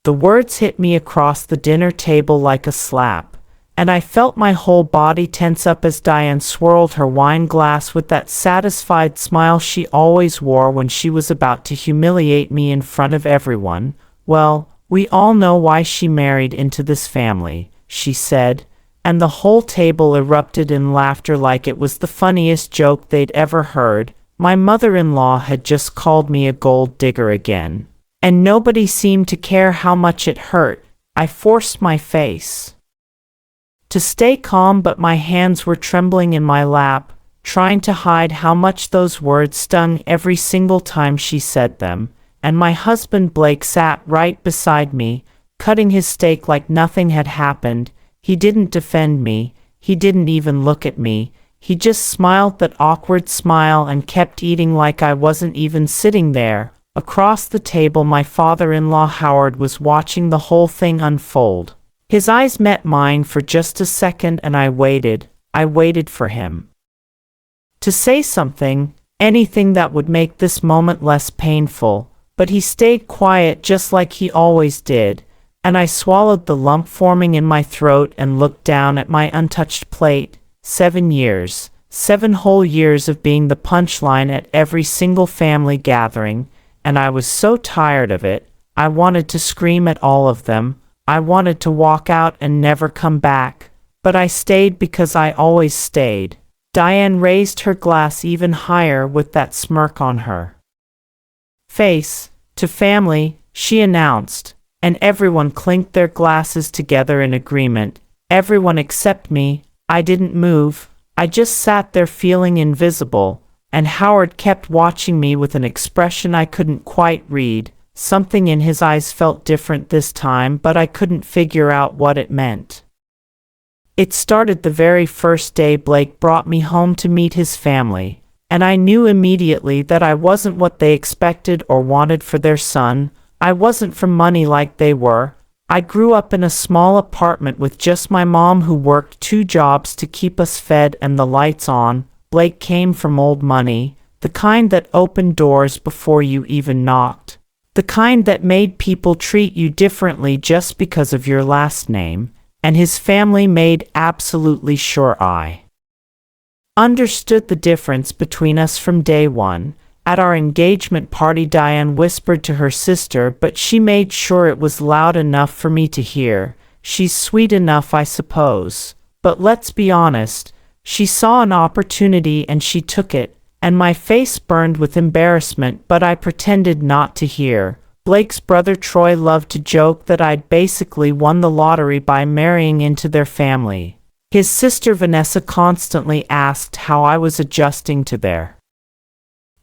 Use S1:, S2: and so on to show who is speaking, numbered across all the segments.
S1: The words hit me across the dinner table like a slap, and I felt my whole body tense up as Diane swirled her wine glass with that satisfied smile she always wore when she was about to humiliate me in front of everyone. "Well, we all know why she married into this family," she said, and the whole table erupted in laughter like it was the funniest joke they'd ever heard. My mother-in-law had just called me a gold digger again, and nobody seemed to care how much it hurt. I forced my face to stay calm, but my hands were trembling in my lap, trying to hide how much those words stung every single time she said them. And my husband Blake sat right beside me, cutting his steak like nothing had happened. He didn't defend me. He didn't even look at me. He just smiled that awkward smile and kept eating like I wasn't even sitting there. Across the table, my father-in-law Howard was watching the whole thing unfold. His eyes met mine for just a second, and I waited. I waited for him to say something, anything that would make this moment less painful. But he stayed quiet just like he always did, and I swallowed the lump forming in my throat and looked down at my untouched plate. 7 years, 7 whole years of being the punchline at every single family gathering, and I was so tired of it. I wanted to scream at all of them. I wanted to walk out and never come back, but I stayed because I always stayed. Diane raised her glass even higher with that smirk on her face. "To family," she announced, and everyone clinked their glasses together in agreement. Everyone except me. I didn't move. I just sat there feeling invisible, and Howard kept watching me with an expression I couldn't quite read. Something in his eyes felt different this time, but I couldn't figure out what it meant. It started the very first day Blake brought me home to meet his family, and I knew immediately that I wasn't what they expected or wanted for their son. I wasn't from money like they were. I grew up in a small apartment with just my mom, who worked 2 jobs to keep us fed and the lights on. Blake came from old money, the kind that opened doors before you even knocked, the kind that made people treat you differently just because of your last name, and his family made absolutely sure I understood the difference between us from day one. At our engagement party, Diane whispered to her sister, but she made sure it was loud enough for me to hear. "She's sweet enough, I suppose. But let's be honest, she saw an opportunity and she took it." And my face burned with embarrassment, but I pretended not to hear. Blake's brother Troy loved to joke that I'd basically won the lottery by marrying into their family. His sister Vanessa constantly asked how I was adjusting to their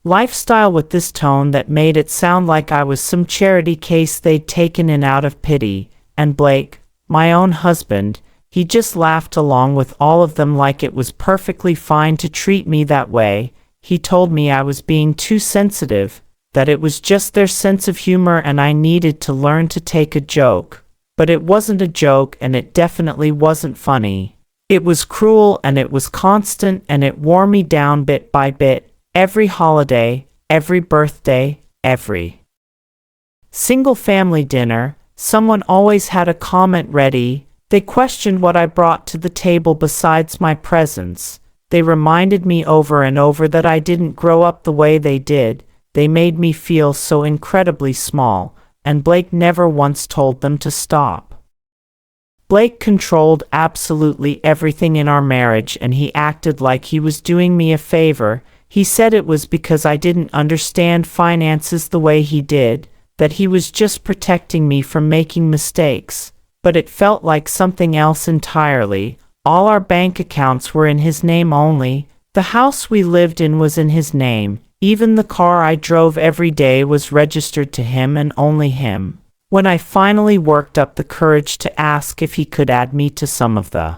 S1: lifestyle with this tone that made it sound like I was some charity case they'd taken in out of pity. And Blake, my own husband, he just laughed along with all of them like it was perfectly fine to treat me that way. He told me I was being too sensitive, that it was just their sense of humor and I needed to learn to take a joke. But it wasn't a joke, and it definitely wasn't funny. It was cruel, and it was constant, and it wore me down bit by bit. Every holiday, every birthday, every single family dinner, someone always had a comment ready. They questioned what I brought to the table besides my presence. They reminded me over and over that I didn't grow up the way they did. They made me feel so incredibly small, and Blake never once told them to stop. Blake controlled absolutely everything in our marriage, and he acted like he was doing me a favor. He said it was because I didn't understand finances the way he did, that he was just protecting me from making mistakes. But it felt like something else entirely. All our bank accounts were in his name only. The house we lived in was in his name. Even the car I drove every day was registered to him and only him. When I finally worked up the courage to ask if he could add me to some of the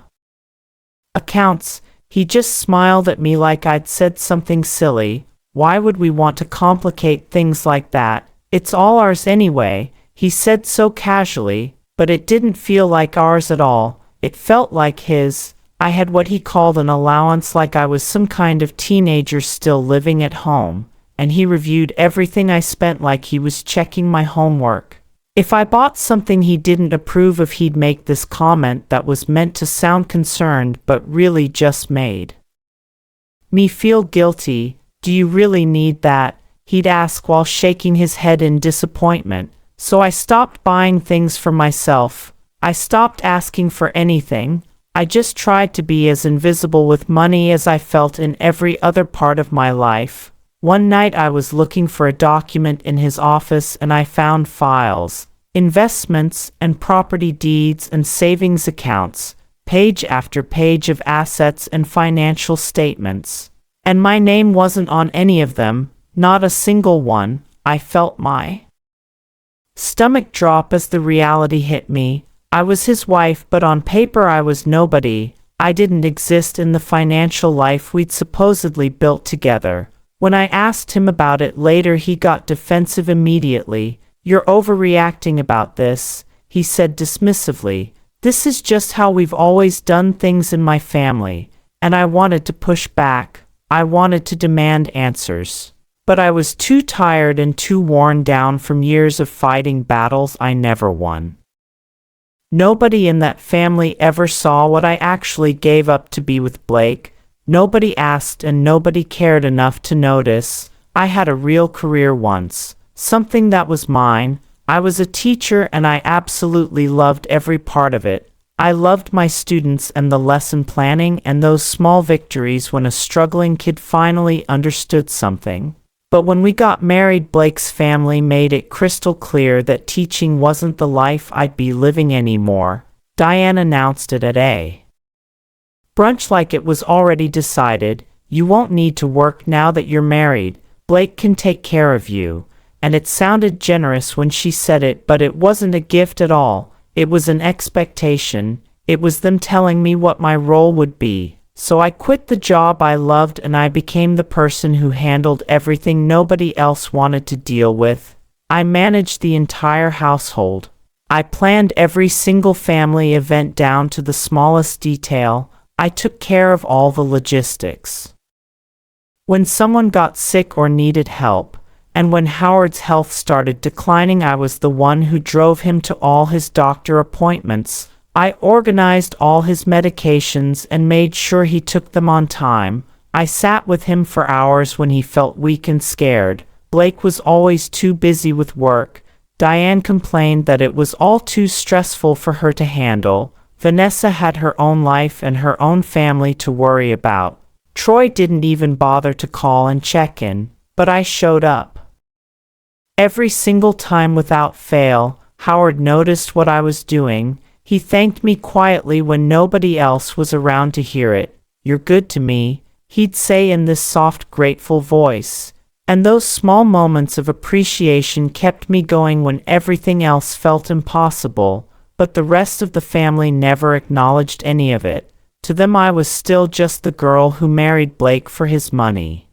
S1: accounts, he just smiled at me like I'd said something silly. "Why would we want to complicate things like that? It's all ours anyway," he said so casually, but it didn't feel like ours at all. It felt like his. I had what he called an allowance, like I was some kind of teenager still living at home, and he reviewed everything I spent like he was checking my homework. If I bought something he didn't approve of, he'd make this comment that was meant to sound concerned but really just made me feel guilty. "Do you really need that?" he'd ask while shaking his head in disappointment. So I stopped buying things for myself. I stopped asking for anything. I just tried to be as invisible with money as I felt in every other part of my life. One night I was looking for a document in his office and I found files, investments and property deeds and savings accounts, page after page of assets and financial statements. And my name wasn't on any of them, not a single one. I felt my stomach drop as the reality hit me. I was his wife, but on paper I was nobody. I didn't exist in the financial life we'd supposedly built together. When I asked him about it later, he got defensive immediately. "You're overreacting about this," he said dismissively. "This is just how we've always done things in my family." And I wanted to push back. I wanted to demand answers. But I was too tired and too worn down from years of fighting battles I never won. Nobody in that family ever saw what I actually gave up to be with Blake. Nobody asked and nobody cared enough to notice. I had a real career once, something that was mine. I was a teacher and I absolutely loved every part of it. I loved my students and the lesson planning and those small victories when a struggling kid finally understood something. But when we got married, Blake's family made it crystal clear that teaching wasn't the life I'd be living anymore. Diane announced it at a brunch like it was already decided. "You won't need to work now that you're married. Blake can take care of you." And it sounded generous when she said it, but it wasn't a gift at all. It was an expectation. It was them telling me what my role would be. So I quit the job I loved and I became the person who handled everything nobody else wanted to deal with. I managed the entire household. I planned every single family event down to the smallest detail. I took care of all the logistics. When someone got sick or needed help, and when Howard's health started declining, I was the one who drove him to all his doctor appointments. I organized all his medications and made sure he took them on time. I sat with him for hours when he felt weak and scared. Blake was always too busy with work. Diane complained that it was all too stressful for her to handle. Vanessa had her own life and her own family to worry about. Troy didn't even bother to call and check in, but I showed up. Every single time without fail. Howard noticed what I was doing. He thanked me quietly when nobody else was around to hear it. "You're good to me," he'd say in this soft, grateful voice. And those small moments of appreciation kept me going when everything else felt impossible. But the rest of the family never acknowledged any of it. To them I was still just the girl who married Blake for his money.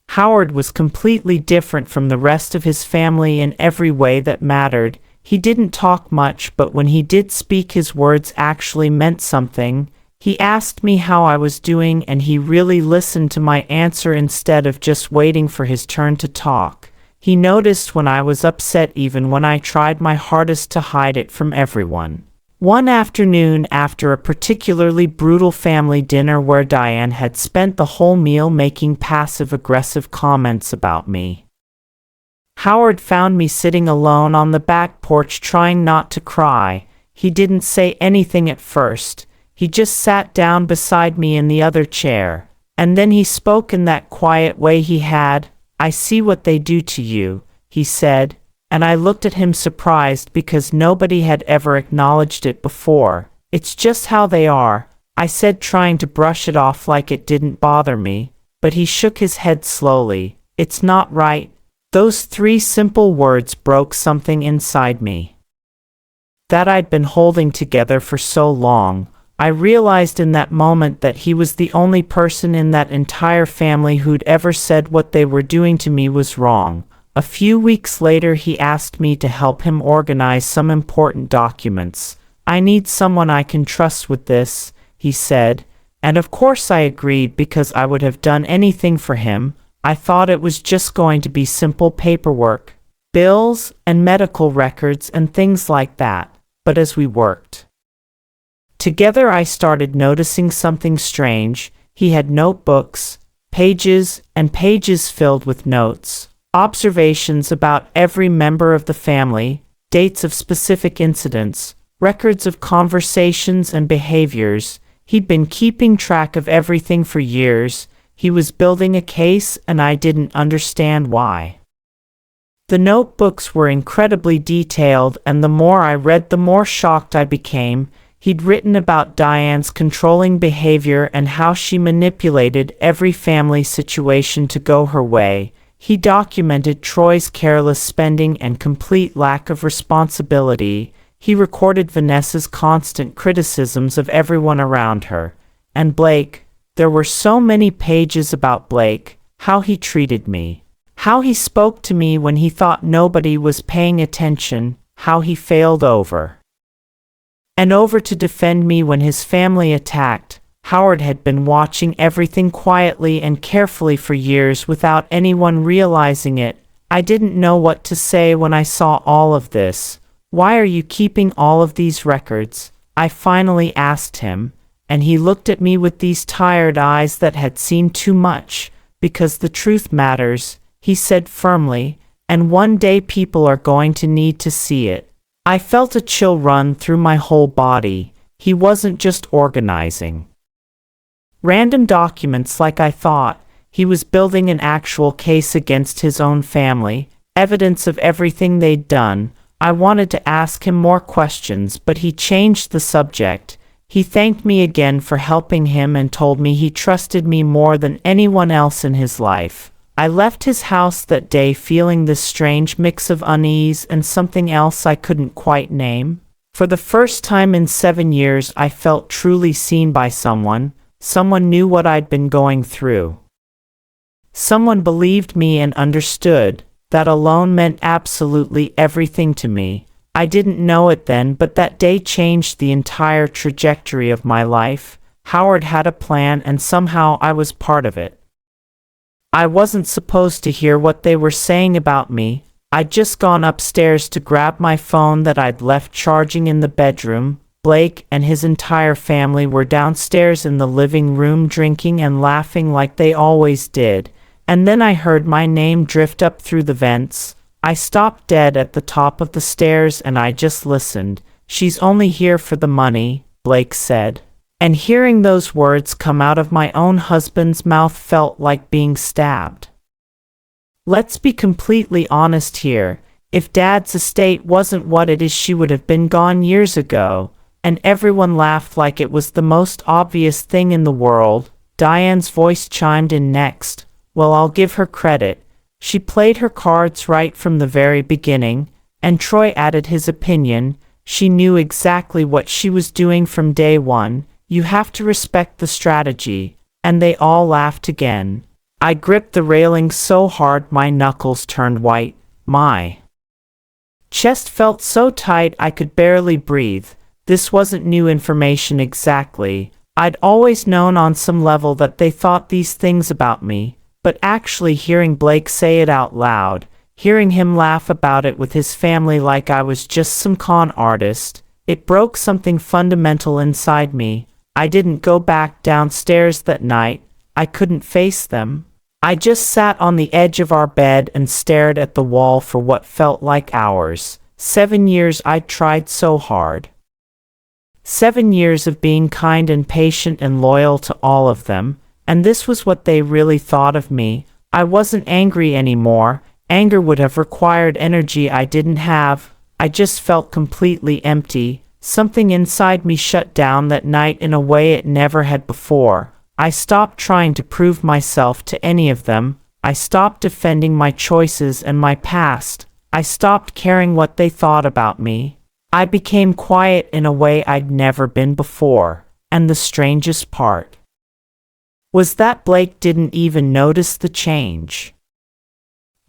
S1: Howard was completely different from the rest of his family in every way that mattered. He didn't talk much, but when he did speak, his words actually meant something. He asked me how I was doing, and he really listened to my answer instead of just waiting for his turn to talk. He noticed when I was upset, even when I tried my hardest to hide it from everyone. One afternoon, after a particularly brutal family dinner where Diane had spent the whole meal making passive-aggressive comments about me, Howard found me sitting alone on the back porch trying not to cry. He didn't say anything at first. He just sat down beside me in the other chair. And then he spoke in that quiet way he had. "I see what they do to you," he said. And I looked at him surprised because nobody had ever acknowledged it before. "It's just how they are," I said, trying to brush it off like it didn't bother me. But he shook his head slowly. "It's not right." Those 3 simple words broke something inside me that I'd been holding together for so long. I realized in that moment that he was the only person in that entire family who'd ever said what they were doing to me was wrong. A few weeks later, he asked me to help him organize some important documents. "I need someone I can trust with this," he said. And of course I agreed, because I would have done anything for him. I thought it was just going to be simple paperwork. bills and medical records and things like that. But as we worked together, I started noticing something strange. He had notebooks, pages and pages filled with notes, observations about every member of the family, dates of specific incidents, records of conversations and behaviors. He'd been keeping track of everything for years. He was building a case, and I didn't understand why. The notebooks were incredibly detailed, and the more I read, the more shocked I became. He'd written about Diane's controlling behavior and how she manipulated every family situation to go her way. He documented Troy's careless spending and complete lack of responsibility. He recorded Vanessa's constant criticisms of everyone around her. And Blake, there were so many pages about Blake, how he treated me, how he spoke to me when he thought nobody was paying attention, how he failed over and over to defend me when his family attacked. Howard had been watching everything quietly and carefully for years without anyone realizing it. I didn't know what to say when I saw all of this. "Why are you keeping all of these records?" I finally asked him, and he looked at me with these tired eyes that had seen too much. "Because the truth matters," he said firmly, "and one day people are going to need to see it." I felt a chill run through my whole body. He wasn't just organizing random documents like I thought. He was building an actual case against his own family, evidence of everything they'd done. I wanted to ask him more questions, but he changed the subject. He thanked me again for helping him and told me he trusted me more than anyone else in his life. I left his house that day feeling this strange mix of unease and something else I couldn't quite name. For the first time in 7 years, I felt truly seen by someone. Someone knew what I'd been going through. Someone believed me and understood. That alone meant absolutely everything to me. I didn't know it then, but that day changed the entire trajectory of my life. Howard had a plan, and somehow I was part of it. I wasn't supposed to hear what they were saying about me. I'd just gone upstairs to grab my phone that I'd left charging in the bedroom. Blake and his entire family were downstairs in the living room drinking and laughing like they always did. And then I heard my name drift up through the vents. I stopped dead at the top of the stairs and I just listened. "She's only here for the money," Blake said. And hearing those words come out of my own husband's mouth felt like being stabbed. Let's be completely honest here. If Dad's estate wasn't what it is, she would have been gone years ago. And everyone laughed like it was the most obvious thing in the world. Diane's voice chimed in next. "Well, I'll give her credit. She played her cards right from the very beginning." And Troy added his opinion. "She knew exactly what she was doing from day one. You have to respect the strategy." And they all laughed again. I gripped the railing so hard my knuckles turned white. My chest felt so tight I could barely breathe. This wasn't new information exactly. I'd always known on some level that they thought these things about me. But actually hearing Blake say it out loud, hearing him laugh about it with his family like I was just some con artist, it broke something fundamental inside me. I didn't go back downstairs that night. I couldn't face them. I just sat on the edge of our bed and stared at the wall for what felt like hours. 7 years I'd tried so hard. 7 years of being kind and patient and loyal to all of them. And this was what they really thought of me. I wasn't angry anymore. Anger would have required energy I didn't have. I just felt completely empty. Something inside me shut down that night in a way it never had before. I stopped trying to prove myself to any of them. I stopped defending my choices and my past. I stopped caring what they thought about me. I became quiet in a way I'd never been before. And the strangest part was that Blake didn't even notice the change.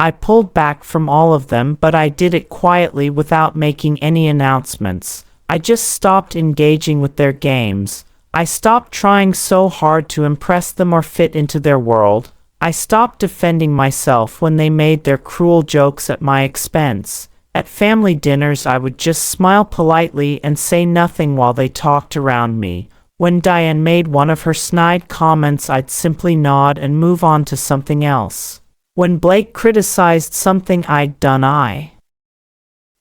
S1: I pulled back from all of them, but I did it quietly without making any announcements. I just stopped engaging with their games. I stopped trying so hard to impress them or fit into their world. I stopped defending myself when they made their cruel jokes at my expense. At family dinners I would just smile politely and say nothing while they talked around me. When Diane made one of her snide comments, I'd simply nod and move on to something else. When Blake criticized something I'd done, I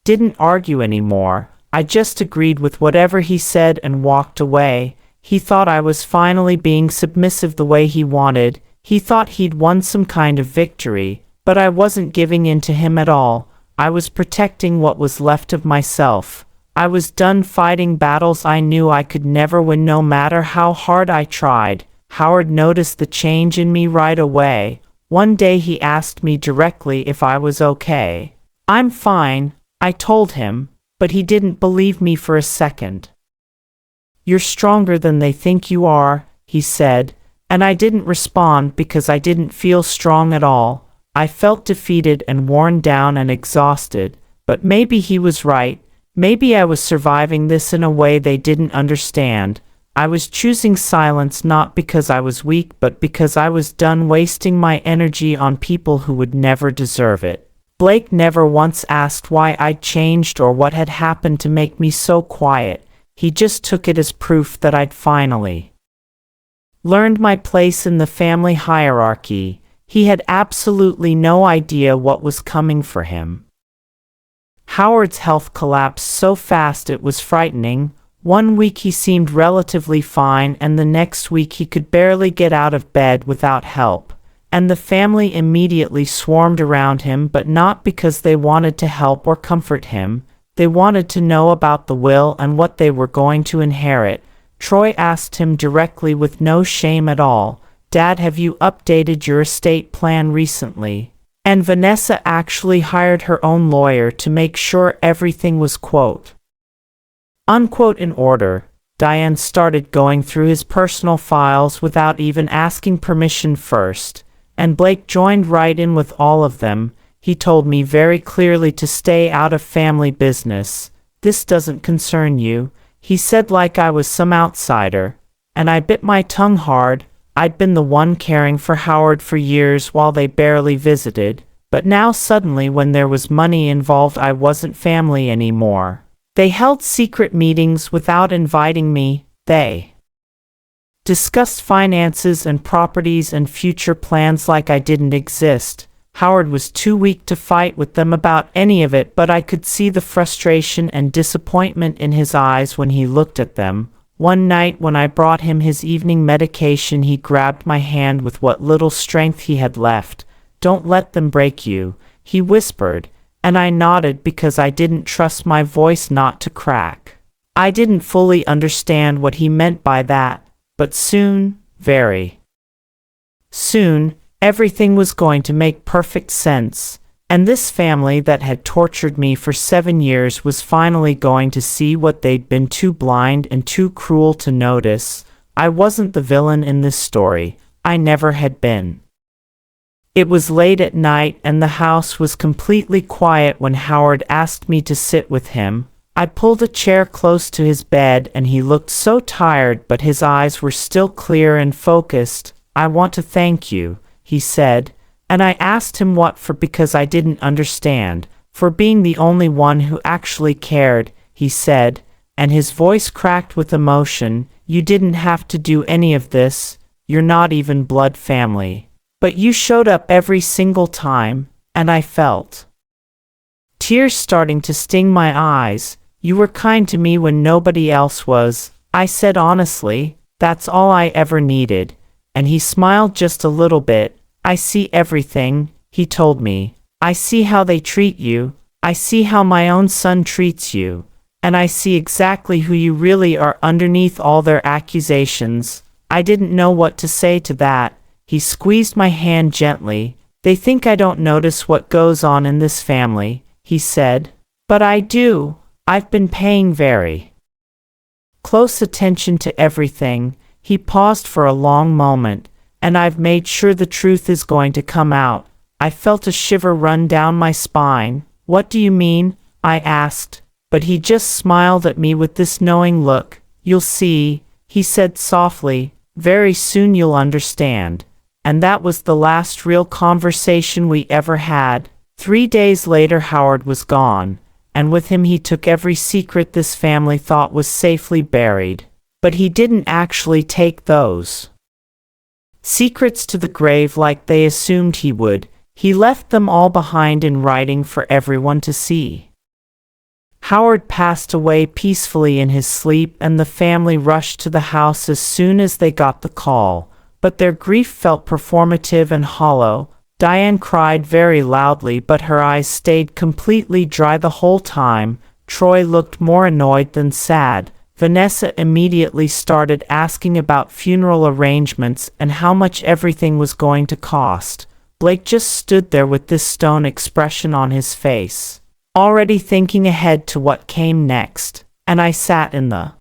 S1: didn't argue anymore. I just agreed with whatever he said and walked away. He thought I was finally being submissive the way he wanted. He thought he'd won some kind of victory, but I wasn't giving in to him at all. I was protecting what was left of myself. I was done fighting battles I knew I could never win, no matter how hard I tried. Howard noticed the change in me right away. One day he asked me directly if I was okay. "I'm fine," I told him, but he didn't believe me for a second. "You're stronger than they think you are," he said, and I didn't respond because I didn't feel strong at all. I felt defeated and worn down and exhausted, but maybe he was right. Maybe I was surviving this in a way they didn't understand. I was choosing silence not because I was weak, but because I was done wasting my energy on people who would never deserve it. Blake never once asked why I'd changed or what had happened to make me so quiet. He just took it as proof that I'd finally learned my place in the family hierarchy. He had absolutely no idea what was coming for him. Howard's health collapsed so fast it was frightening. One week he seemed relatively fine, and the next week he could barely get out of bed without help. And the family immediately swarmed around him, but not because they wanted to help or comfort him. They wanted to know about the will and what they were going to inherit. Troy asked him directly with no shame at all, "Dad, have you updated your estate plan recently?" And Vanessa actually hired her own lawyer to make sure everything was quote unquote in order. Diane started going through his personal files without even asking permission first, and Blake joined right in with all of them. He told me very clearly to stay out of family business. "This doesn't concern you," he said, like I was some outsider. And I bit my tongue hard. I'd been the one caring for Howard for years while they barely visited, but now suddenly when there was money involved I wasn't family anymore. They held secret meetings without inviting me. They discussed finances and properties and future plans like I didn't exist. Howard was too weak to fight with them about any of it, but I could see the frustration and disappointment in his eyes when he looked at them. One night when I brought him his evening medication, he grabbed my hand with what little strength he had left. "Don't let them break you," he whispered, and I nodded because I didn't trust my voice not to crack. I didn't fully understand what he meant by that, but soon, very soon, everything was going to make perfect sense. And this family that had tortured me for 7 years was finally going to see what they'd been too blind and too cruel to notice. I wasn't the villain in this story. I never had been. It was late at night and the house was completely quiet when Howard asked me to sit with him. I pulled a chair close to his bed and he looked so tired, but his eyes were still clear and focused. "I want to thank you," he said. And I asked him what for, because I didn't understand. "For being the only one who actually cared," he said, and his voice cracked with emotion. "You didn't have to do any of this. You're not even blood family. But you showed up every single time," and I felt tears starting to sting my eyes. "You were kind to me when nobody else was," I said honestly. "That's all I ever needed." And he smiled just a little bit. "I see everything," he told me. "I see how they treat you. I see how my own son treats you. And I see exactly who you really are underneath all their accusations." I didn't know what to say to that. He squeezed my hand gently. "They think I don't notice what goes on in this family," he said. "But I do. I've been paying very close attention to everything." He paused for a long moment. "And I've made sure the truth is going to come out." I felt a shiver run down my spine. "What do you mean?" I asked, but he just smiled at me with this knowing look. "You'll see," he said softly. "Very soon you'll understand." and that was the last real conversation we ever had. 3 days later, Howard was gone, and with him he took every secret this family thought was safely buried. But he didn't actually take those secrets to the grave like they assumed he would. He left them all behind in writing for everyone to see. Howard passed away peacefully in his sleep, and the family rushed to the house as soon as they got the call, but their grief felt performative and hollow. Diane cried very loudly, but her eyes stayed completely dry the whole time. Troy looked more annoyed than sad. Vanessa immediately started asking about funeral arrangements and how much everything was going to cost. Blake just stood there with this stone expression on his face, already thinking ahead to what came next, and I sat in the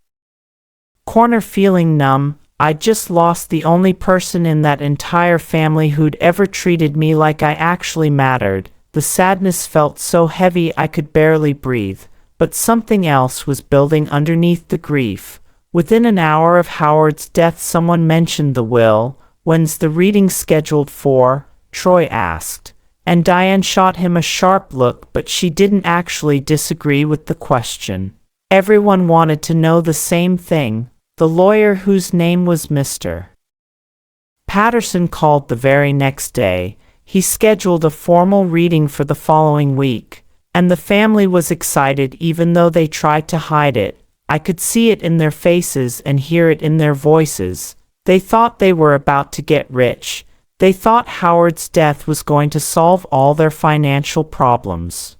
S1: corner feeling numb. I'd just lost the only person in that entire family who'd ever treated me like I actually mattered. The sadness felt so heavy I could barely breathe, but something else was building underneath the grief. Within an hour of Howard's death, someone mentioned the will. "When's the reading scheduled for?" Troy asked, and Diane shot him a sharp look, but she didn't actually disagree with the question. Everyone wanted to know the same thing. The lawyer, whose name was Mr. Patterson, called the very next day. He scheduled a formal reading for the following week, and the family was excited even though they tried to hide it. I could see it in their faces and hear it in their voices. They thought they were about to get rich. They thought Howard's death was going to solve all their financial problems.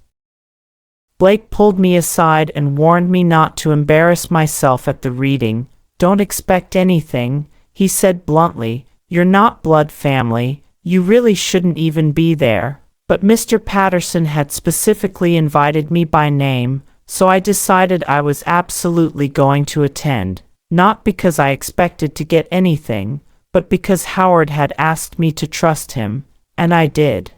S1: Blake pulled me aside and warned me not to embarrass myself at the reading. "Don't expect anything," he said bluntly. "You're not blood family. You really shouldn't even be there." But Mr. Patterson had specifically invited me by name, so I decided I was absolutely going to attend, not because I expected to get anything, but because Howard had asked me to trust him, and I did.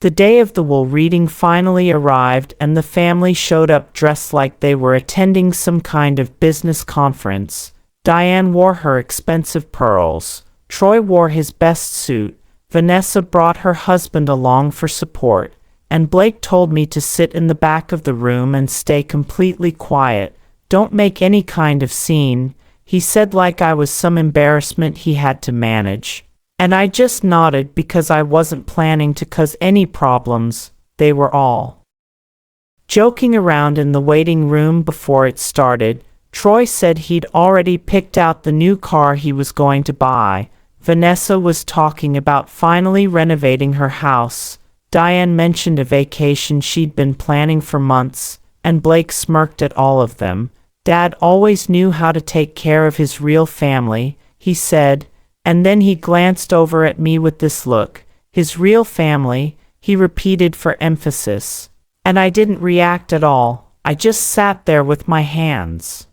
S1: The day of the will reading finally arrived, and the family showed up dressed like they were attending some kind of business conference. Diane wore her expensive pearls. Troy wore his best suit. Vanessa brought her husband along for support, and Blake told me to sit in the back of the room and stay completely quiet. "Don't make any kind of scene," he said, like I was some embarrassment he had to manage. And I just nodded because I wasn't planning to cause any problems. They were all joking around in the waiting room before it started. Troy said he'd already picked out the new car he was going to buy. Vanessa was talking about finally renovating her house. Diane mentioned a vacation she'd been planning for months, and Blake smirked at all of them. "Dad always knew how to take care of his real family," he said. And then he glanced over at me with this look. "His real family," he repeated for emphasis. And I didn't react at all. I just sat there with my hands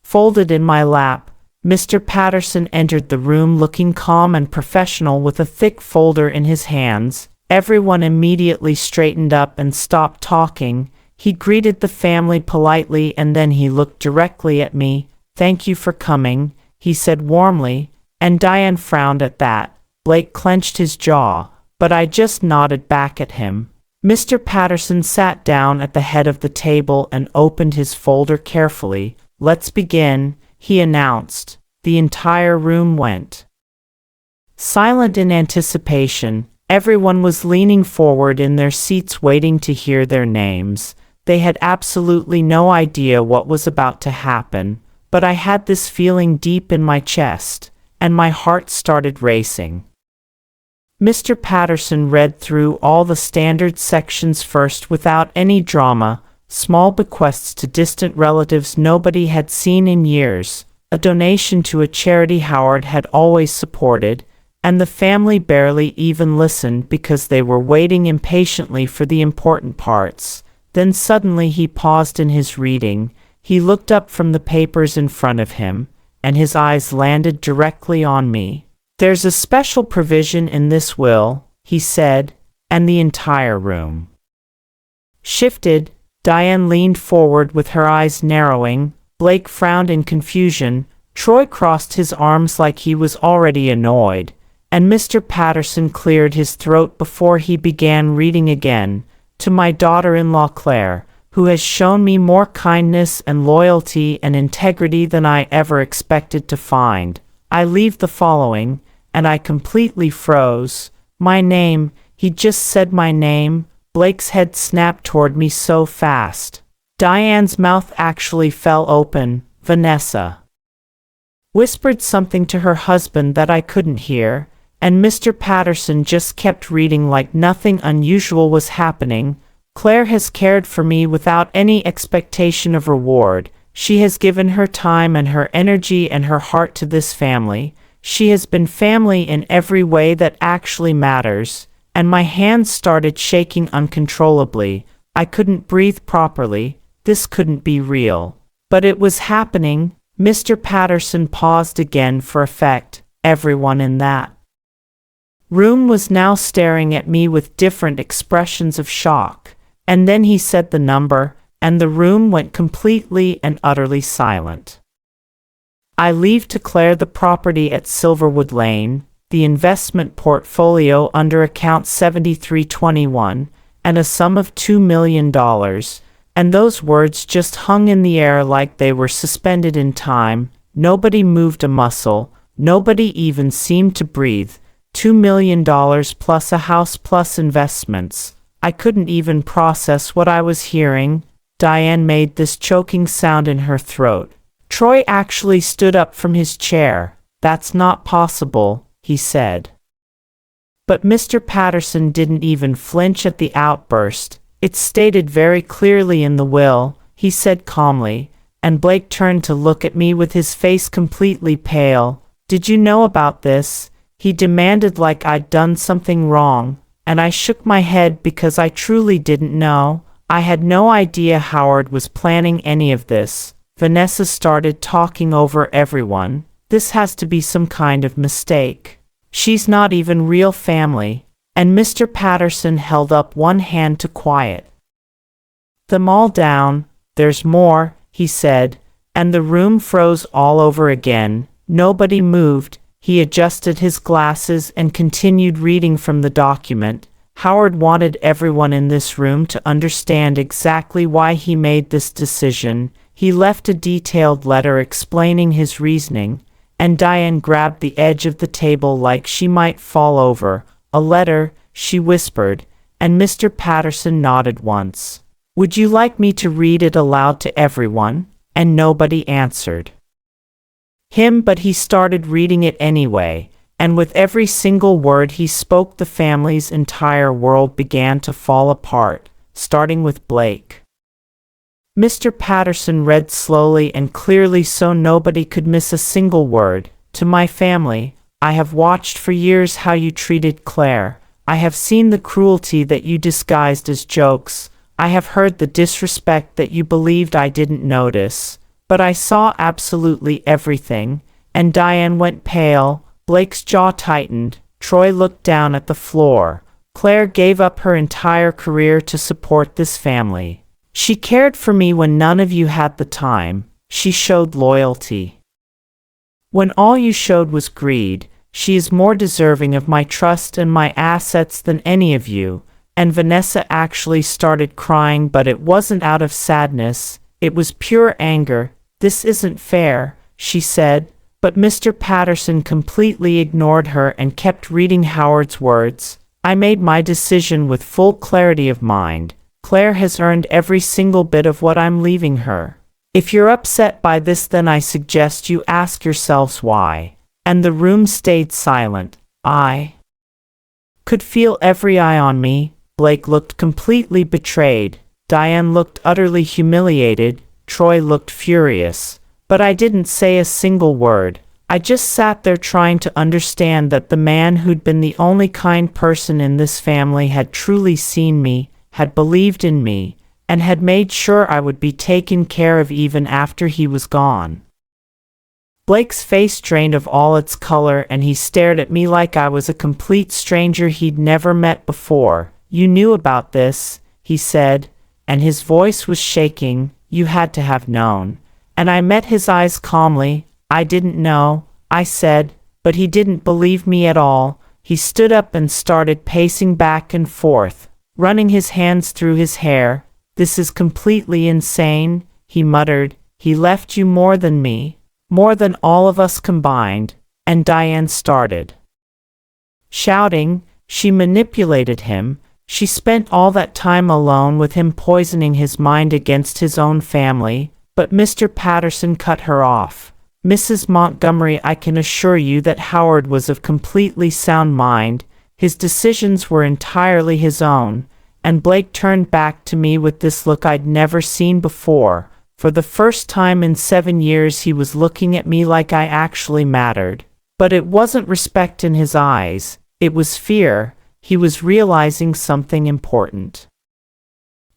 S1: folded in my lap. Mr. Patterson entered the room looking calm and professional with a thick folder in his hands. Everyone immediately straightened up and stopped talking. He greeted the family politely, and then he looked directly at me. "Thank you for coming," he said warmly. And Diane frowned at that. Blake clenched his jaw, but I just nodded back at him. Mr. Patterson sat down at the head of the table and opened his folder carefully. "Let's begin," he announced. The entire room went silent in anticipation. Everyone was leaning forward in their seats waiting to hear their names. They had absolutely no idea what was about to happen, but I had this feeling deep in my chest, and my heart started racing. Mr. Patterson read through all the standard sections first without any drama. Small bequests to distant relatives nobody had seen in years, a donation to a charity Howard had always supported, and the family barely even listened because they were waiting impatiently for the important parts. Then suddenly he paused in his reading. He looked up from the papers in front of him, and his eyes landed directly on me. "There's a special provision in this will," he said, and the entire room shifted. Diane leaned forward with her eyes narrowing. Blake frowned in confusion. Troy crossed his arms like he was already annoyed, and Mr. Patterson cleared his throat before he began reading again. To my daughter-in-law Claire, who has shown me more kindness and loyalty and integrity than I ever expected to find, I leave the following, and I completely froze. My name, he just said my name. Blake's head snapped toward me so fast. Diane's mouth actually fell open. Vanessa whispered something to her husband that I couldn't hear, and Mr. Patterson just kept reading like nothing unusual was happening. Claire has cared for me without any expectation of reward. She has given her time and her energy and her heart to this family. She has been family in every way that actually matters. And my hands started shaking uncontrollably. I couldn't breathe properly. This couldn't be real. But it was happening. Mr. Patterson paused again for effect. Everyone in that room was now staring at me with different expressions of shock. And then he said the number, and the room went completely and utterly silent. I leave to Claire the property at Silverwood Lane, the investment portfolio under account 7321, and a sum of $2 million, and those words just hung in the air like they were suspended in time. Nobody moved a muscle, nobody even seemed to breathe. $2 million plus a house plus investments. I couldn't even process what I was hearing. Diane made this choking sound in her throat. Troy actually stood up from his chair. That's not possible, he said. But Mr. Patterson didn't even flinch at the outburst. It's stated very clearly in the will, he said calmly, and Blake turned to look at me with his face completely pale. Did you know about this? He demanded like I'd done something wrong, and I shook my head because I truly didn't know. I had no idea Howard was planning any of this. Vanessa started talking over everyone. This has to be some kind of mistake. She's not even real family. And Mr. Patterson held up one hand to quiet them all down. There's more, he said, and the room froze all over again. Nobody moved. He adjusted his glasses and continued reading from the document. Howard wanted everyone in this room to understand exactly why he made this decision. He left a detailed letter explaining his reasoning, and Diane grabbed the edge of the table like she might fall over. A letter, she whispered, and Mr. Patterson nodded once. Would you like me to read it aloud to everyone? And nobody answered him, but he started reading it anyway, and with every single word he spoke, the family's entire world began to fall apart, starting with Blake. Mr. Patterson read slowly and clearly so nobody could miss a single word. To my family, I have watched for years how you treated Claire. I have seen the cruelty that you disguised as jokes. I have heard the disrespect that you believed I didn't notice. But I saw absolutely everything, and Diane went pale. Blake's jaw tightened. Troy looked down at the floor. Claire gave up her entire career to support this family. She cared for me when none of you had the time. She showed loyalty when all you showed was greed. She is more deserving of my trust and my assets than any of you. And Vanessa actually started crying, but it wasn't out of sadness. It was pure anger. This isn't fair, she said, but Mr. Patterson completely ignored her and kept reading Howard's words. I made my decision with full clarity of mind. Claire has earned every single bit of what I'm leaving her. If you're upset by this, then I suggest you ask yourselves why. And the room stayed silent. I could feel every eye on me. Blake looked completely betrayed. Diane looked utterly humiliated. Troy looked furious. But I didn't say a single word. I just sat there trying to understand that the man who'd been the only kind person in this family had truly seen me, had believed in me, and had made sure I would be taken care of even after he was gone. Blake's face drained of all its color, and he stared at me like I was a complete stranger he'd never met before. You knew about this, he said, and his voice was shaking. You had to have known. And I met his eyes calmly. I didn't know, I said, But he didn't believe me at all. He stood up and started pacing back and forth, running his hands through his hair. "This is completely insane," he muttered. "He left you more than me, more than all of us combined." And Diane started shouting. She manipulated him. She spent all that time alone with him, poisoning his mind against his own family. But Mr. Patterson cut her off. "Mrs. Montgomery, I can assure you that Howard was of completely sound mind. His decisions were entirely his own." And Blake turned back to me with this look I'd never seen before. For the first time in 7 years, he was looking at me like I actually mattered. But it wasn't respect in his eyes. It was fear. He was realizing something important.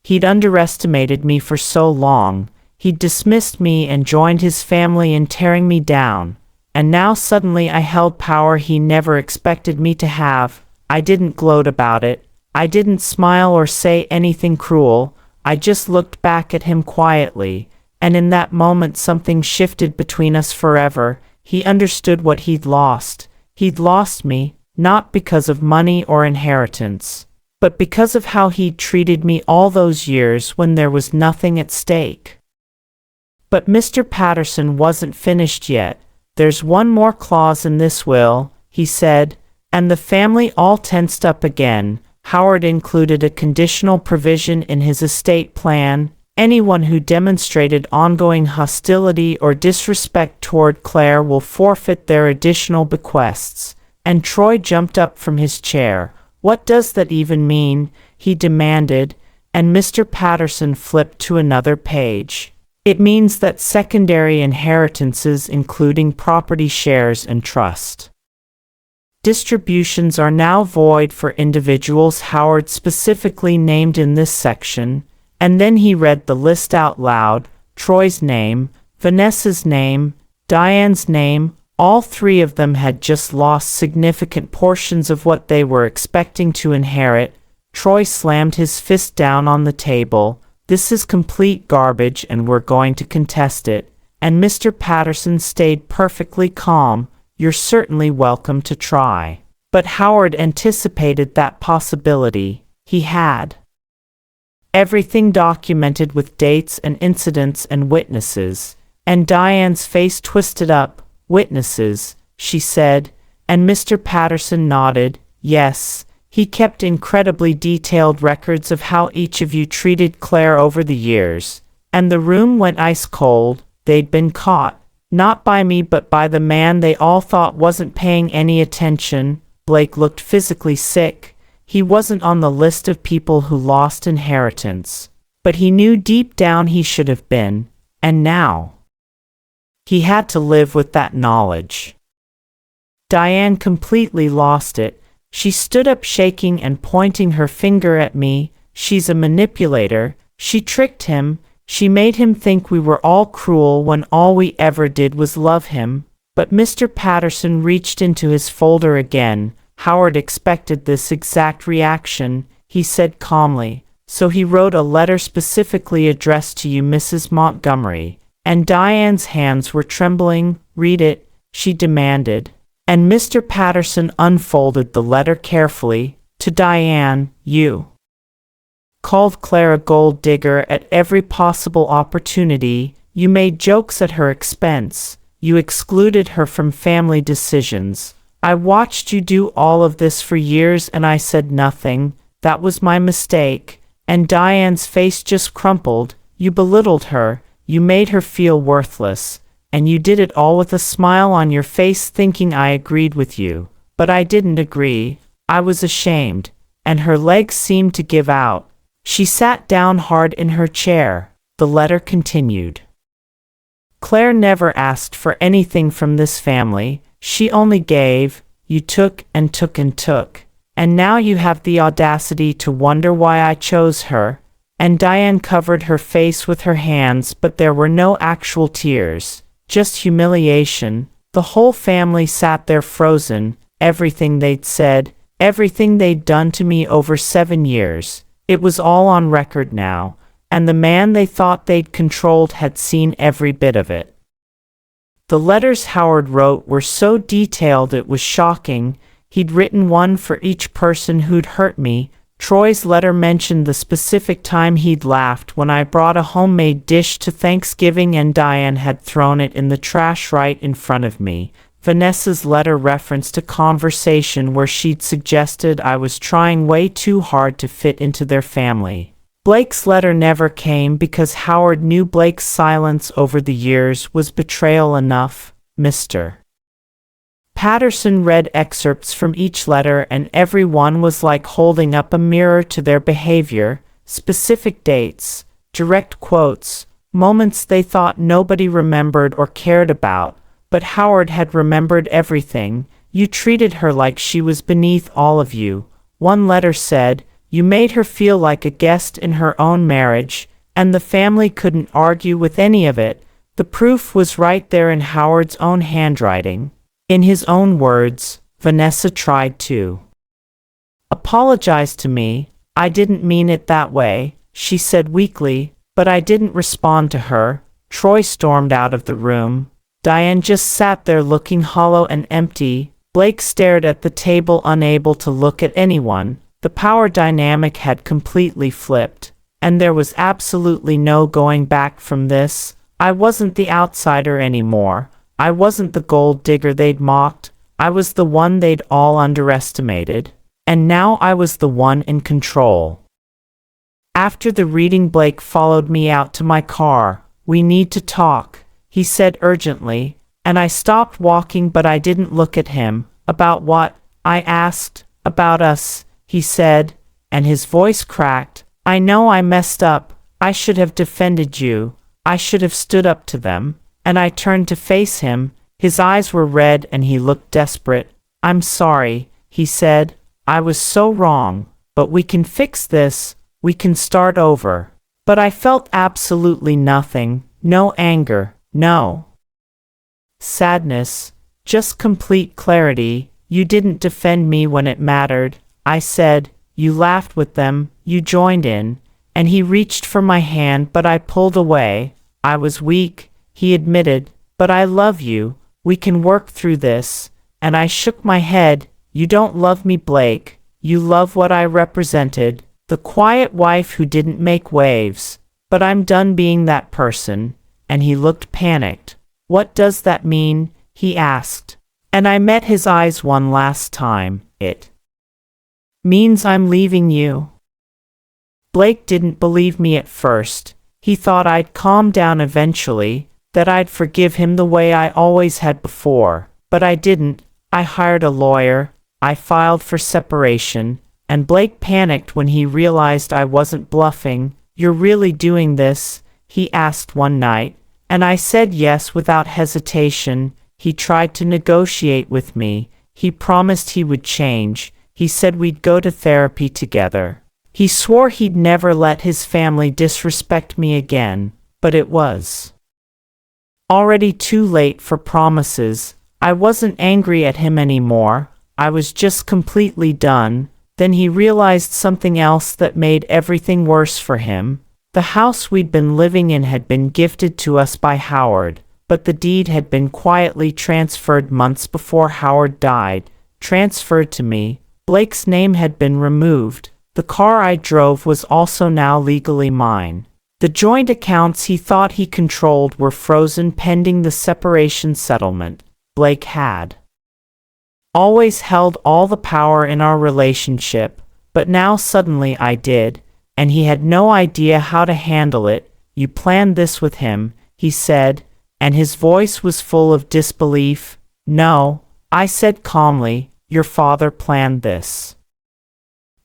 S1: He'd underestimated me for so long. He'd dismissed me and joined his family in tearing me down. And now suddenly I held power he never expected me to have. I didn't gloat about it. I didn't smile or say anything cruel. I just looked back at him quietly. And in that moment something shifted between us forever. He understood what he'd lost. He'd lost me, not because of money or inheritance, but because of how he'd treated me all those years when there was nothing at stake. But Mr. Patterson wasn't finished yet. "There's one more clause in this will," he said, and the family all tensed up again. Howard included a conditional provision in his estate plan. "Anyone who demonstrated ongoing hostility or disrespect toward Claire will forfeit their additional bequests." And Troy jumped up from his chair. "What does that even mean?" he demanded, and Mr. Patterson flipped to another page. "It means that secondary inheritances, including property shares and trust distributions, are now void for individuals Howard specifically named in this section." And then he read the list out loud. Troy's name, Vanessa's name, Diane's name. All three of them had just lost significant portions of what they were expecting to inherit. Troy slammed his fist down on the table. "This is complete garbage and we're going to contest it." And Mr. Patterson stayed perfectly calm. "You're certainly welcome to try." But Howard anticipated that possibility. He had everything documented with dates and incidents and witnesses. And Diane's face twisted up. "Witnesses," she said, and Mr. Patterson nodded. "Yes, he kept incredibly detailed records of how each of you treated Claire over the years." And the room went ice cold. They'd been caught. Not by me, but by the man they all thought wasn't paying any attention. Blake looked physically sick. He wasn't on the list of people who lost inheritance. But he knew deep down he should have been. And now he had to live with that knowledge. Diane completely lost it. She stood up, shaking and pointing her finger at me. "She's a manipulator. She tricked him. She made him think we were all cruel when all we ever did was love him." But Mr. Patterson reached into his folder again. Howard expected this exact reaction. He said calmly, "So he wrote a letter specifically addressed to you, Mrs. Montgomery." And Diane's hands were trembling. "Read it," she demanded. And Mr. Patterson unfolded the letter carefully. "To Diane, you called Claire a gold digger at every possible opportunity. You made jokes at her expense. You excluded her from family decisions. I watched you do all of this for years and I said nothing. That was my mistake." And Diane's face just crumpled. "You belittled her. You made her feel worthless. And you did it all with a smile on your face, thinking I agreed with you. But I didn't agree. I was ashamed." And her legs seemed to give out. She sat down hard in her chair. The letter continued. "Claire never asked for anything from this family. She only gave. You took and took and took. And now you have the audacity to wonder why I chose her." And Diane covered her face with her hands, but there were no actual tears, just humiliation. The whole family sat there frozen. Everything they'd said, everything they'd done to me over 7 years. It was all on record now, and the man they thought they'd controlled had seen every bit of it. The letters Howard wrote were so detailed it was shocking. He'd written one for each person who'd hurt me. Troy's letter mentioned the specific time he'd laughed when I brought a homemade dish to Thanksgiving and Diane had thrown it in the trash right in front of me. Vanessa's letter referenced a conversation where she'd suggested I was trying way too hard to fit into their family. Blake's letter never came because Howard knew Blake's silence over the years was betrayal enough. Mr. Patterson read excerpts from each letter, and every one was like holding up a mirror to their behavior. Specific dates, direct quotes, moments they thought nobody remembered or cared about. But Howard had remembered everything. You treated her like she was beneath all of you. One letter said, you made her feel like a guest in her own marriage, and the family couldn't argue with any of it. The proof was right there in Howard's own handwriting. In his own words, Vanessa tried to apologize to me. I didn't mean it that way, she said weakly, but I didn't respond to her. Troy stormed out of the room. Diane just sat there looking hollow and empty. Blake stared at the table, unable to look at anyone. The power dynamic had completely flipped, and there was absolutely no going back from this. I wasn't the outsider anymore. I wasn't the gold digger they'd mocked. I was the one they'd all underestimated. And now I was the one in control. After the reading, Blake followed me out to my car. We need to talk, he said urgently, and I stopped walking, but I didn't look at him. About what? I asked. About us, he said, and his voice cracked. I know I messed up. I should have defended you. I should have stood up to them. And I turned to face him. His eyes were red and he looked desperate. I'm sorry, he said. I was so wrong. But we can fix this. We can start over. But I felt absolutely nothing. No anger. No sadness. Just complete clarity. You didn't defend me when it mattered, I said. You laughed with them. You joined in. And he reached for my hand, but I pulled away. I was weak, he admitted, but I love you. We can work through this. And I shook my head. You don't love me, Blake. You love what I represented, the quiet wife who didn't make waves. But I'm done being that person. And he looked panicked. What does that mean? He asked. And I met his eyes one last time. It means I'm leaving you. Blake didn't believe me at first. He thought I'd calm down eventually, that I'd forgive him the way I always had before. But I didn't. I hired a lawyer. I filed for separation. And Blake panicked when he realized I wasn't bluffing. You're really doing this? He asked one night. And I said yes without hesitation. He tried to negotiate with me. He promised he would change. He said we'd go to therapy together. He swore he'd never let his family disrespect me again, but it was already too late for promises. I wasn't angry at him anymore. I was just completely done. Then he realized something else that made everything worse for him. The house we'd been living in had been gifted to us by Howard, but the deed had been quietly transferred months before Howard died. Transferred to me. Blake's name had been removed. The car I drove was also now legally mine. The joint accounts he thought he controlled were frozen pending the separation settlement. Blake had always held all the power in our relationship, but now suddenly I did, and he had no idea how to handle it. You planned this with him, he said, and his voice was full of disbelief. No, I said calmly, your father planned this.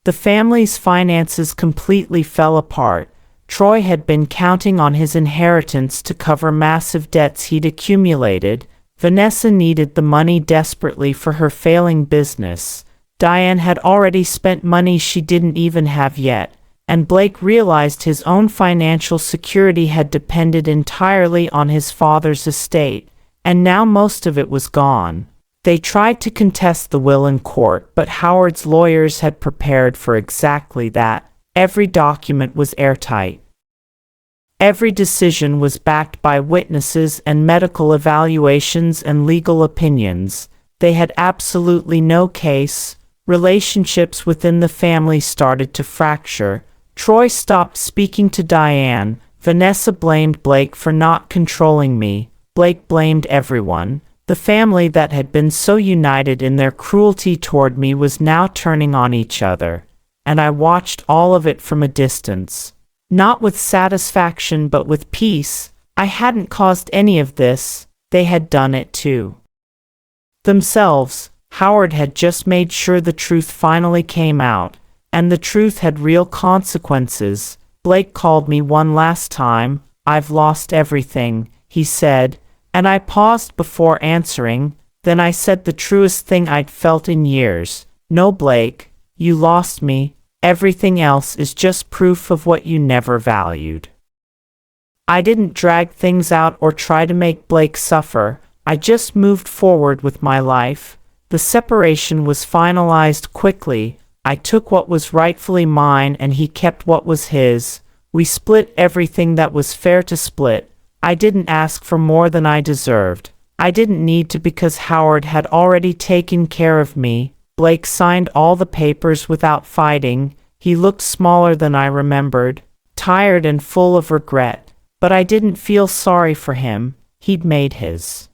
S1: The family's finances completely fell apart. Troy had been counting on his inheritance to cover massive debts he'd accumulated. Vanessa needed the money desperately for her failing business. Diane had already spent money she didn't even have yet, and Blake realized his own financial security had depended entirely on his father's estate, and now most of it was gone. They tried to contest the will in court, but Howard's lawyers had prepared for exactly that. Every document was airtight. Every decision was backed by witnesses and medical evaluations and legal opinions. They had absolutely no case. Relationships within the family started to fracture. Troy stopped speaking to Diane. Vanessa blamed Blake for not controlling me. Blake blamed everyone. The family that had been so united in their cruelty toward me was now turning on each other. And I watched all of it from a distance. Not with satisfaction but with peace. I hadn't caused any of this. They had done it too. Themselves. Howard had just made sure the truth finally came out. And the truth had real consequences. Blake called me one last time. "I've lost everything," he said. And I paused before answering. Then I said the truest thing I'd felt in years. "No, Blake, you lost me. Everything else is just proof of what you never valued." I didn't drag things out or try to make Blake suffer. I just moved forward with my life. The separation was finalized quickly. I took what was rightfully mine and he kept what was his. We split everything that was fair to split. I didn't ask for more than I deserved. I didn't need to because Howard had already taken care of me. Blake signed all the papers without fighting. He looked smaller than I remembered, tired and full of regret. But I didn't feel sorry for him. He'd made his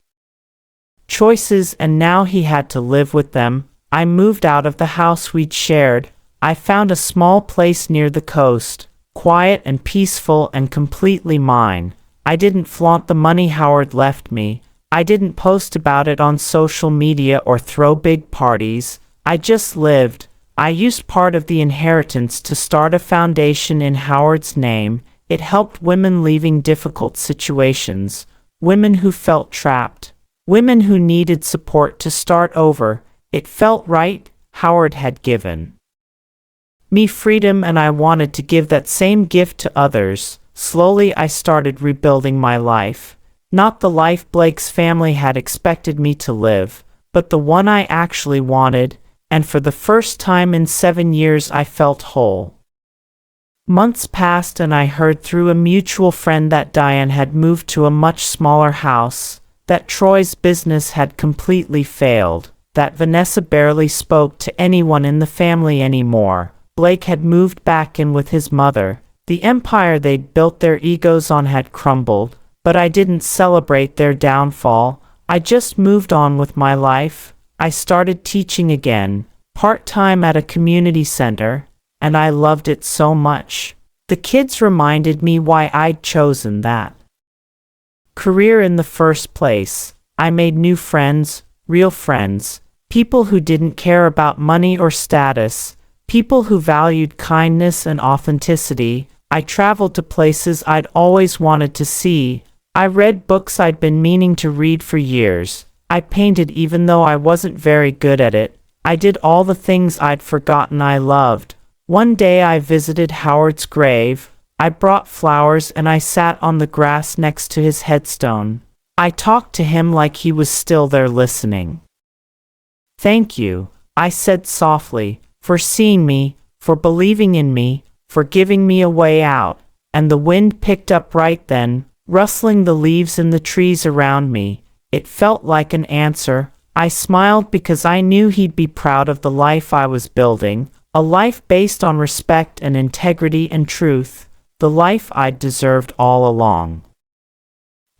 S1: choices and now he had to live with them. I moved out of the house we'd shared. I found a small place near the coast, quiet and peaceful and completely mine. I didn't flaunt the money Howard left me. I didn't post about it on social media or throw big parties. I just lived. I used part of the inheritance to start a foundation in Howard's name. It helped women leaving difficult situations, women who felt trapped, women who needed support to start over. It felt right. Howard had given me freedom and I wanted to give that same gift to others. Slowly I started rebuilding my life. Not the life Blake's family had expected me to live, but the one I actually wanted. And for the first time in 7 years I felt whole. Months passed and I heard through a mutual friend that Diane had moved to a much smaller house, that Troy's business had completely failed, that Vanessa barely spoke to anyone in the family anymore. Blake had moved back in with his mother. The empire they'd built their egos on had crumbled, but I didn't celebrate their downfall. I just moved on with my life. I started teaching again, part-time at a community center, and I loved it so much. The kids reminded me why I'd chosen that career in the first place. I made new friends, real friends, people who didn't care about money or status, people who valued kindness and authenticity. I traveled to places I'd always wanted to see. I read books I'd been meaning to read for years. I painted even though I wasn't very good at it. I did all the things I'd forgotten I loved. One day I visited Howard's grave. I brought flowers and I sat on the grass next to his headstone. I talked to him like he was still there listening. "Thank you," I said softly, "for seeing me, for believing in me, for giving me a way out." And the wind picked up right then, rustling the leaves in the trees around me. It felt like an answer. I smiled because I knew he'd be proud of the life I was building, a life based on respect and integrity and truth, the life I'd deserved all along.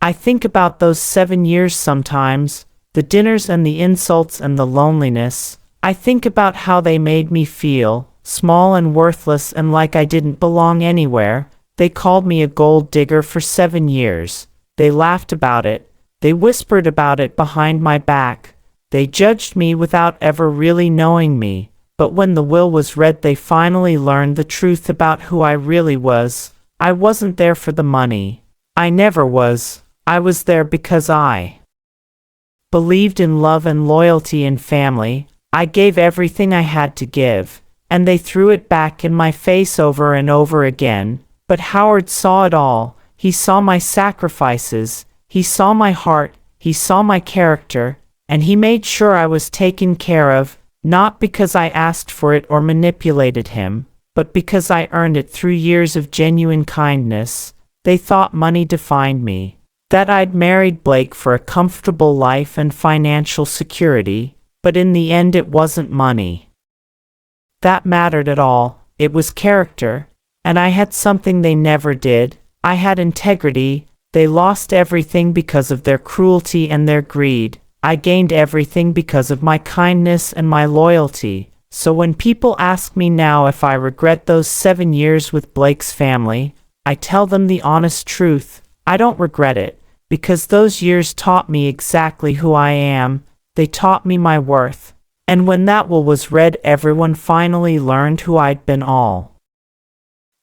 S1: I think about those 7 years sometimes, the dinners and the insults and the loneliness. I think about how they made me feel, small and worthless and like I didn't belong anywhere. They called me a gold digger for 7 years. They laughed about it. They whispered about it behind my back. They judged me without ever really knowing me. But when the will was read, they finally learned the truth about who I really was. I wasn't there for the money. I never was. I was there because I believed in love and loyalty and family. I gave everything I had to give, and they threw it back in my face over and over again. But Howard saw it all. He saw my sacrifices. He saw my heart. He saw my character. And he made sure I was taken care of, not because I asked for it or manipulated him, but because I earned it through years of genuine kindness. They thought money defined me, that I'd married Blake for a comfortable life and financial security, but in the end it wasn't money that mattered at all. It was character, and I had something they never did. I had integrity. They lost everything because of their cruelty and their greed. I gained everything because of my kindness and my loyalty. So when people ask me now if I regret those 7 years with Blake's family, I tell them the honest truth. I don't regret it, because those years taught me exactly who I am. They taught me my worth. And when that will was read, everyone finally learned who I'd been all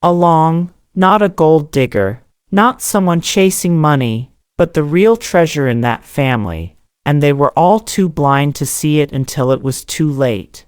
S1: along. Not a gold digger, not someone chasing money, but the real treasure in that family. And they were all too blind to see it until it was too late.